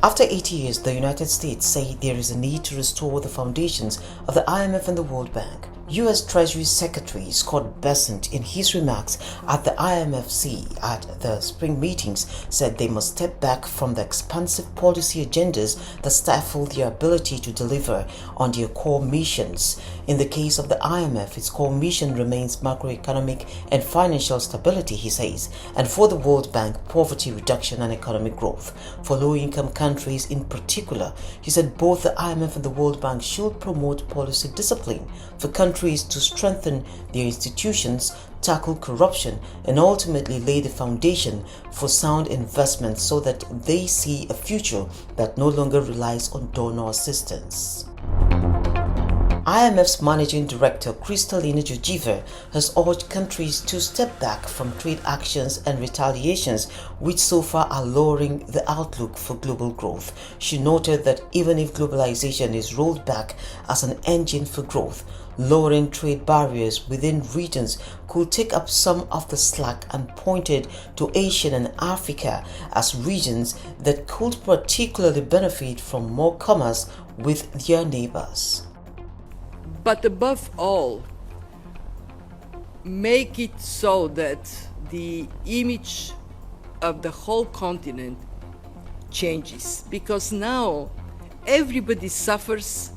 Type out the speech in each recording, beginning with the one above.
After 80 years, the United States say there is a need to restore the foundations of the IMF and the World Bank. U.S. Treasury Secretary Scott Bessent, in his remarks at the IMFC at the spring meetings, said they must step back from the expansive policy agendas that stifle their ability to deliver on their core missions. In the case of the IMF, its core mission remains macroeconomic and financial stability, he says, and for the World Bank, poverty reduction and economic growth. For low-income countries in particular, he said both the IMF and the World Bank should promote policy discipline for countries to strengthen their institutions, tackle corruption, and ultimately lay the foundation for sound investment so that they see a future that no longer relies on donor assistance. IMF's Managing Director Kristalina Georgieva has urged countries to step back from trade actions and retaliations which so far are lowering the outlook for global growth. She noted that even if globalization is rolled back as an engine for growth, lowering trade barriers within regions could take up some of the slack and pointed to Asia and Africa as regions that could particularly benefit from more commerce with their neighbors. But above all, make it so that the image of the whole continent changes, because now everybody suffers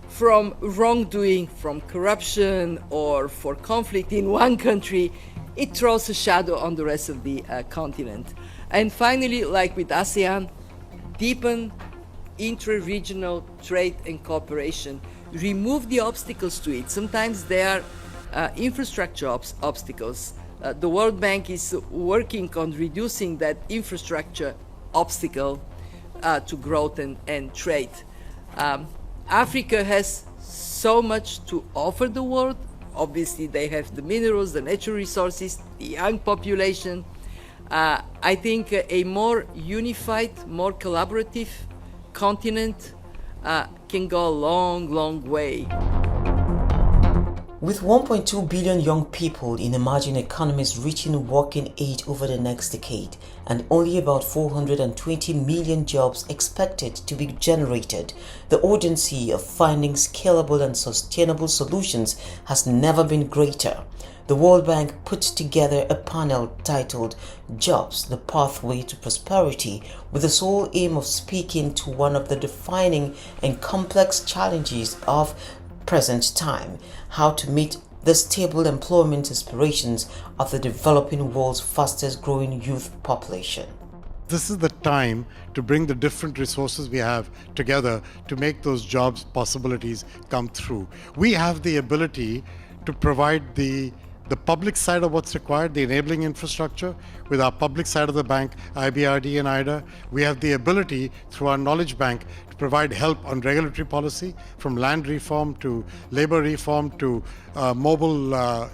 from wrongdoing, from corruption or for conflict in one country. It throws a shadow on the rest of the continent. And finally, like with ASEAN, deepen intra-regional trade and cooperation. Remove the obstacles to it. Sometimes there are infrastructure obstacles. The World Bank is working on reducing that infrastructure obstacle to growth and trade. Africa has so much to offer the world. Obviously, they have the minerals, the natural resources, the young population. I think a more unified, more collaborative continent can go a long, long way. With 1.2 billion young people in emerging economies reaching working age over the next decade, and only about 420 million jobs expected to be generated, the urgency of finding scalable and sustainable solutions has never been greater. The World Bank put together a panel titled Jobs, the Pathway to Prosperity, with the sole aim of speaking to one of the defining and complex challenges of present time: how to meet the stable employment aspirations of the developing world's fastest growing youth population. This is the time to bring the different resources we have together to make those jobs possibilities come through. We have the ability to provide the public side of what's required, the enabling infrastructure, with our public side of the bank, IBRD and IDA. We have the ability, through our knowledge bank, to provide help on regulatory policy, from land reform to labor reform to mobile,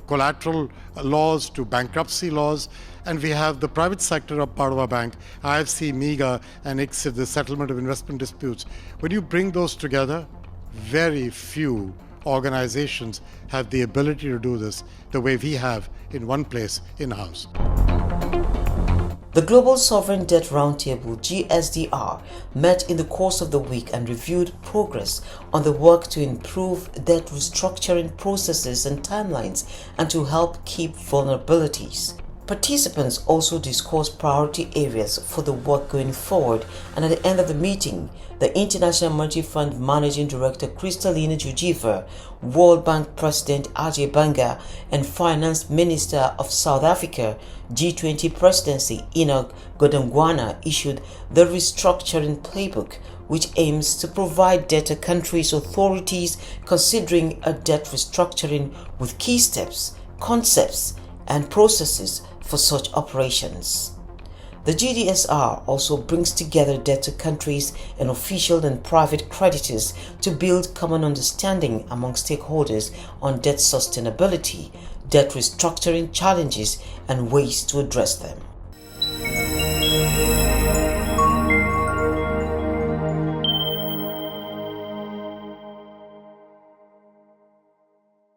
collateral laws to bankruptcy laws. And we have the private sector of part of our bank, IFC, MIGA, and ICSID, the settlement of investment disputes. When you bring those together, very few organizations have the ability to do this the way we have in one place in-house. The Global Sovereign Debt Roundtable (GSDR) met in the course of the week and reviewed progress on the work to improve debt restructuring processes and timelines and to help keep vulnerabilities. Participants also discussed priority areas for the work going forward, and at the end of the meeting, the International Monetary Fund Managing Director Kristalina Georgieva, World Bank President Ajay Banga, and Finance Minister of South Africa, G20 Presidency Enoch Godongwana issued the Restructuring Playbook, which aims to provide debtor countries authorities considering a debt restructuring with key steps, concepts, and processes for such operations. The GDSR also brings together debtor countries and official and private creditors to build common understanding among stakeholders on debt sustainability, debt restructuring challenges, and ways to address them.